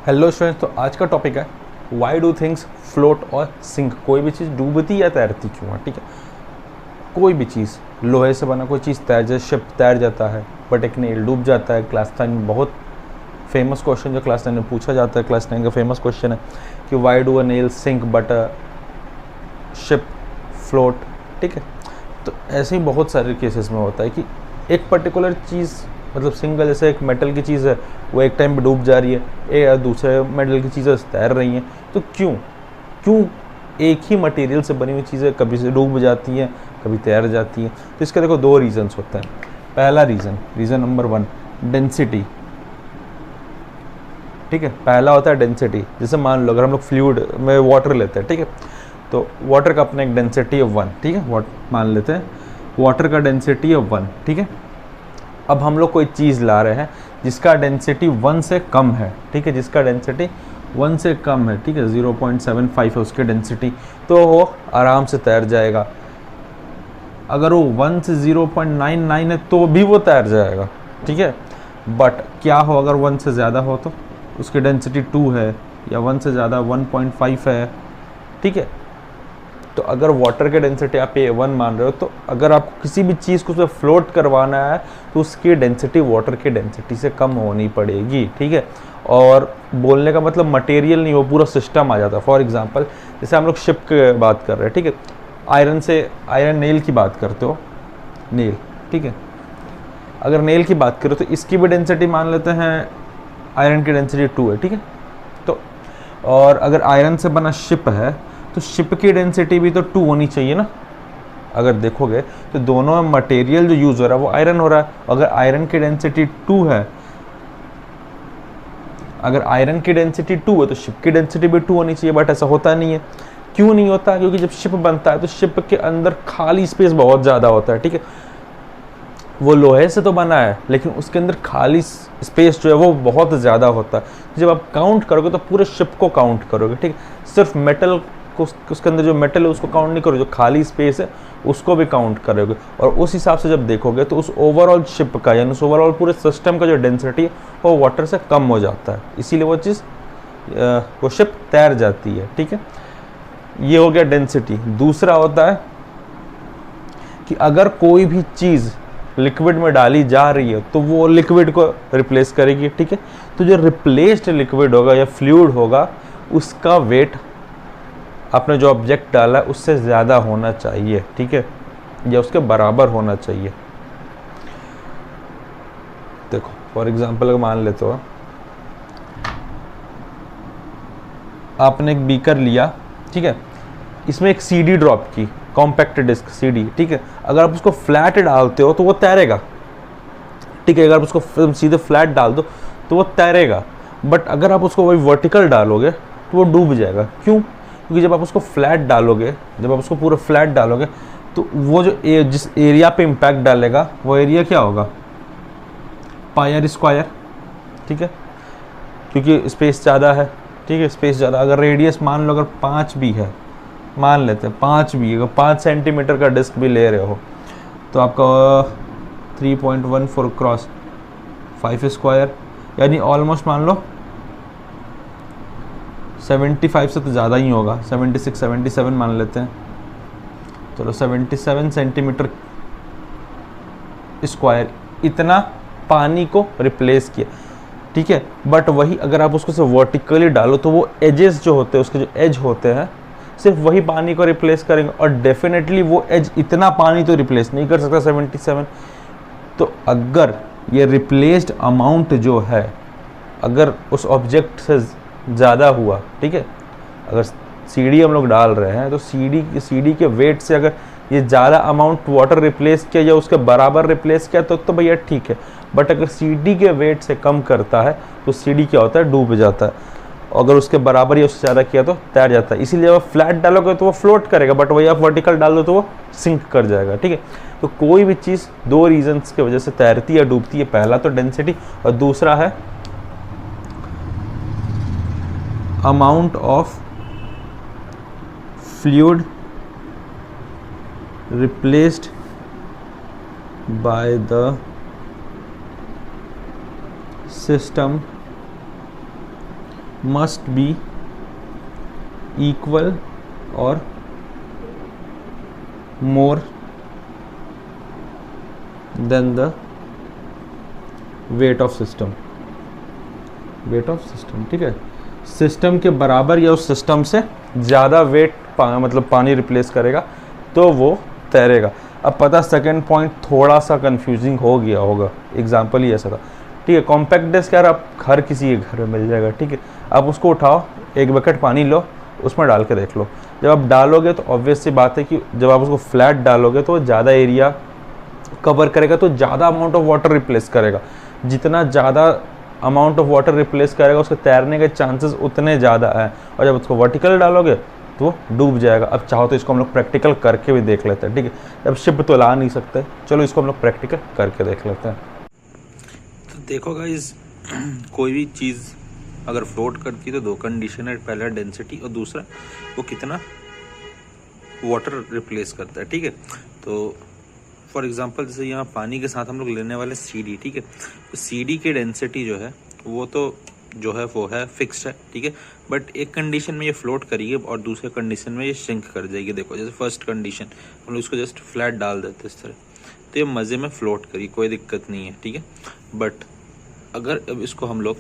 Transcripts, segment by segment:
Hello students, तो आज का टॉपिक है व्हाई डू थिंग्स फ्लोट और सिंक। कोई भी चीज़ डूबती या तैरती क्यों है। ठीक है, कोई भी चीज़, लोहे से बना कोई चीज़ तैर जाए, शिप तैर जाता है, बट एक नेल डूब जाता है। क्लास 9 में बहुत फेमस क्वेश्चन जो क्लास 9 में पूछा जाता है, क्लास 9 का फेमस क्वेश्चन है कि why do a nail sink but a ship float. ठीक है, तो ऐसे ही बहुत सारे केसेस में होता है कि एक पर्टिकुलर चीज़, मतलब सिंगल, जैसे एक मेटल की चीज़ है वो एक टाइम पे डूब जा रही है, या दूसरे मेटल की चीज़ें तैर रही हैं। तो क्यों क्यों एक ही मटेरियल से बनी हुई चीज़ें कभी से डूब जाती हैं, कभी तैर जाती हैं। तो इसके देखो दो रीजंस होते हैं। पहला रीज़न नंबर 1, डेंसिटी। ठीक है, पहला होता है डेंसिटी। जैसे मान लो अगर हम लोग फ्लूइड में वाटर लेते हैं, ठीक है, तो वाटर का अपना एक डेंसिटी है 1। ठीक है, मान लेते हैं वाटर का डेंसिटी है 1। ठीक है, अब हम लोग कोई चीज़ ला रहे हैं जिसका डेंसिटी 1 से कम है। ठीक है, जिसका डेंसिटी 1 से कम है, ठीक है, 0.75 है उसकी डेंसिटी, तो वो आराम से तैर जाएगा। अगर वो 1 से 0.99 है तो भी वो तैर जाएगा। ठीक है, बट क्या हो अगर 1 से ज़्यादा हो, तो उसकी डेंसिटी 2 है, या 1 से ज़्यादा 1.5 है। ठीक है, तो अगर वाटर के डेंसिटी आप A1 मान रहे हो, तो अगर आपको किसी भी चीज़ को उसमें फ्लोट करवाना है तो उसकी डेंसिटी वाटर की डेंसिटी से कम होनी पड़ेगी। ठीक है, और बोलने का मतलब मटेरियल नहीं, वो पूरा सिस्टम आ जाता है। फॉर एग्जांपल जैसे हम लोग शिप की बात कर रहे हैं, ठीक है, आयरन नेल की बात करते हो, नेल। ठीक है, अगर नेल की बात करो तो इसकी भी डेंसिटी मान लेते हैं, आयरन की डेंसिटी 2 है। ठीक है, तो और अगर आयरन से बना शिप है तो शिप की डेंसिटी भी तो 2 होनी चाहिए ना। अगर देखोगे तो दोनों में मटेरियल जो यूज हो रहा है वो आयरन हो रहा है। अगर आयरन की डेंसिटी 2 है, अगर आयरन की डेंसिटी 2 है तो शिप की डेंसिटी भी 2 होनी चाहिए, बट ऐसा होता नहीं है। क्यों नहीं होता? क्योंकि जब शिप बनता है तो शिप के अंदर खाली स्पेस बहुत ज़्यादा होता है। ठीक है, वो लोहे से तो बना है लेकिन उसके अंदर खाली स्पेस जो है वो बहुत ज़्यादा होता है। जब आप काउंट करोगे तो पूरे शिप को काउंट करोगे। ठीक है, सिर्फ मेटल को, उसके अंदर जो मेटल है उसको काउंट नहीं करोगे, जो खाली स्पेस है उसको भी काउंट करोगे। और उस हिसाब से जब देखोगे तो उस ओवरऑल शिप का, यानी उस ओवरऑल पूरे सिस्टम का जो डेंसिटी है वो वाटर से कम हो जाता है, इसीलिए वो चीज़ वो शिप तैर जाती है। ठीक है, ये हो गया डेंसिटी। दूसरा होता है कि अगर कोई भी चीज़ लिक्विड में डाली जा रही है तो वो लिक्विड को रिप्लेस करेगी। ठीक है, तो जो रिप्लेस्ड लिक्विड होगा या फ्लूइड होगा उसका वेट आपने जो ऑब्जेक्ट डाला है उससे ज़्यादा होना चाहिए। ठीक है, या उसके बराबर होना चाहिए। देखो फॉर एग्जांपल अगर मान लेते हो आपने एक बीकर लिया, ठीक है, इसमें एक सीडी ड्रॉप की, कॉम्पैक्ट डिस्क सीडी। ठीक है, अगर आप उसको फ्लैट डालते हो तो वो तैरेगा। ठीक है, अगर आप उसको सीधे फ्लैट डाल दो तो वो तैरेगा, बट अगर आप उसको वही वर्टिकल डालोगे तो वो डूब जाएगा। क्यों? क्योंकि जब आप उसको फ्लैट डालोगे, जब आप उसको पूरा फ्लैट डालोगे तो वो जो जिस एरिया पे इम्पैक्ट डालेगा वो एरिया क्या होगा, पाई स्क्वायर। ठीक है, क्योंकि स्पेस ज़्यादा है। ठीक है, स्पेस ज़्यादा, अगर रेडियस मान लो अगर 5 भी है, मान लेते हैं 5 भी, अगर 5 सेंटीमीटर का डिस्क भी ले रहे हो तो आपका 3.14 क्रॉस 5 स्क्वायर, यानी ऑलमोस्ट मान लो 75 से तो ज़्यादा ही होगा, 76 77 मान लेते हैं। चलो 77 सेंटीमीटर स्क्वायर, इतना पानी को रिप्लेस किया। ठीक है, बट वही अगर आप उसको सिर्फ वर्टिकली डालो तो वो एजेस जो होते हैं, उसके जो एज होते हैं, सिर्फ वही पानी को रिप्लेस करेंगे, और डेफिनेटली वो एज इतना पानी तो रिप्लेस नहीं कर सकता 77। तो अगर ये रिप्लेस्ड अमाउंट जो है अगर उस ऑब्जेक्ट से ज़्यादा हुआ, ठीक है, अगर सीडी हम लोग डाल रहे हैं तो सीडी के वेट से अगर ये ज़्यादा अमाउंट वाटर रिप्लेस किया या उसके बराबर रिप्लेस किया तो भैया ठीक है, बट अगर सीडी के वेट से कम करता है तो सीडी क्या होता है, डूब जाता है। अगर उसके बराबर या उससे ज़्यादा किया तो तैर जाता है। इसीलिए जब आप फ्लैट डालोगे तो वो फ्लोट करेगा, बट वही आप वर्टिकल डाल दो तो वो सिंक कर जाएगा। ठीक है, तो कोई भी चीज़ दो रीजंस की वजह से तैरती या डूबती है। पहला तो डेंसिटी, और दूसरा है amount of fluid replaced by the system must be equal or more than the weight of system. Weight of system, ठीक है, सिस्टम के बराबर या उस सिस्टम से ज़्यादा वेट मतलब पानी रिप्लेस करेगा तो वो तैरेगा। अब पता सेकंड पॉइंट थोड़ा सा कंफ्यूजिंग हो गया होगा, एग्जांपल ही ऐसा था, ठीक है। कॉम्पैक्ट डिस्क यार आप हर किसी के घर में मिल जाएगा, ठीक है। आप उसको उठाओ, एक बकेट पानी लो, उसमें डाल के देख लो। जब आप डालोगे तो ऑब्वियस सी बात है कि जब आप उसको फ्लैट डालोगे तो ज़्यादा एरिया कवर करेगा, तो ज़्यादा अमाउंट ऑफ वाटर रिप्लेस करेगा। जितना ज़्यादा अमाउंट ऑफ वाटर रिप्लेस करेगा उसके तैरने के चांसेस उतने ज़्यादा हैं, और जब उसको वर्टिकल डालोगे तो वो डूब जाएगा। अब चाहो तो इसको हम लोग प्रैक्टिकल करके भी देख लेते हैं, ठीक है। अब शिप तो ला नहीं सकते, चलो इसको हम लोग प्रैक्टिकल करके देख लेते हैं। तो देखो गाइस, कोई भी चीज़ अगर फ्लोट करती है तो दो कंडीशन है, पहला डेंसिटी और दूसरा वो कितना वाटर रिप्लेस करता है, ठीक है। तो फॉर एग्जांपल जैसे यहाँ पानी के साथ हम लोग लेने वाले CD, ठीक है। तो CD की डेंसिटी जो है वो तो जो है वो है फिक्स्ड है, ठीक है। बट एक कंडीशन में ये फ्लोट करेगी और दूसरे कंडीशन में ये श्रिंक कर जाएगी। देखो जैसे फर्स्ट कंडीशन हम लोग इसको जस्ट फ्लैट डाल देते इस तरह, तो ये मज़े में फ्लोट करी, कोई दिक्कत नहीं है, ठीक है। बट अगर अब इसको हम लोग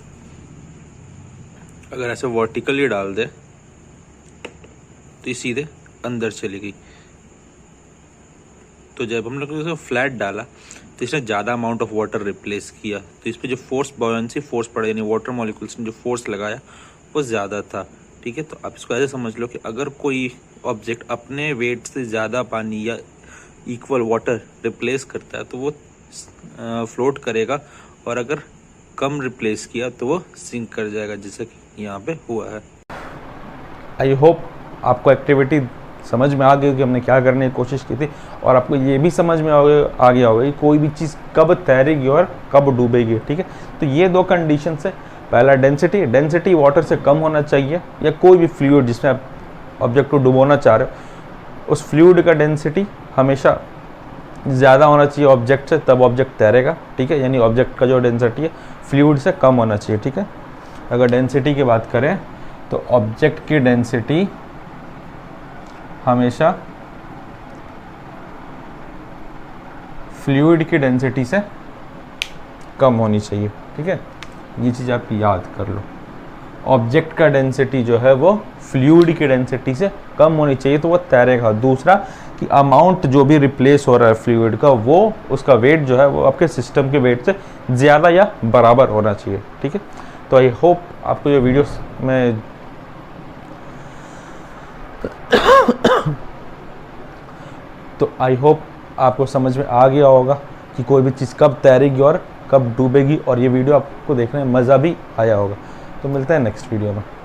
अगर ऐसे वर्टिकली डाल दे तो ये सीधे अंदर चली गई। तो जब हम लोग ने फ्लैट डाला तो इसने ज़्यादा अमाउंट ऑफ वाटर रिप्लेस किया, तो इस पर जो फोर्स बॉयंसी फोर्स पड़ा, यानी वाटर मॉलिक्यूल्स ने जो फोर्स लगाया वो ज़्यादा था, ठीक है। तो आप इसको ऐसे समझ लो कि अगर कोई ऑब्जेक्ट अपने वेट से ज़्यादा पानी या इक्वल वाटर रिप्लेस करता है तो वो फ्लोट करेगा, और अगर कम रिप्लेस किया तो वो सिंक कर जाएगा, जैसे कि यहाँ पे हुआ है। आई होप आपको एक्टिविटी समझ में आ गई कि हमने क्या करने की कोशिश की थी, और आपको ये भी समझ में आ गया होगा कि कोई भी चीज़ कब तैरेगी और कब डूबेगी, ठीक है। तो ये दो कंडीशन है, पहला डेंसिटी वाटर से कम होना चाहिए, या कोई भी फ्लूइड जिसमें आप ऑब्जेक्ट को डुबोना चाह रहे हो उस फ्लूइड का डेंसिटी हमेशा ज़्यादा होना चाहिए ऑब्जेक्ट से, तब ऑब्जेक्ट तैरेगा, ठीक है। यानी ऑब्जेक्ट का जो डेंसिटी है फ्लूइड से कम होना चाहिए, ठीक है। अगर डेंसिटी की बात करें तो ऑब्जेक्ट की डेंसिटी हमेशा फ्लूइड की डेंसिटी से कम होनी चाहिए, ठीक है। ये चीज़ आप याद कर लो, ऑब्जेक्ट का डेंसिटी जो है वो फ्लूइड की डेंसिटी से कम होनी चाहिए तो वो तैरेगा। दूसरा कि अमाउंट जो भी रिप्लेस हो रहा है फ्लूइड का, वो उसका वेट जो है वो आपके सिस्टम के वेट से ज़्यादा या बराबर होना चाहिए, ठीक है। तो आई होप आपको ये वीडियो में तो आई होप आपको समझ में आ गया होगा कि कोई भी चीज़ कब तैरेगी और कब डूबेगी, और ये वीडियो आपको देखने में मज़ा भी आया होगा। तो मिलते हैं नेक्स्ट वीडियो में।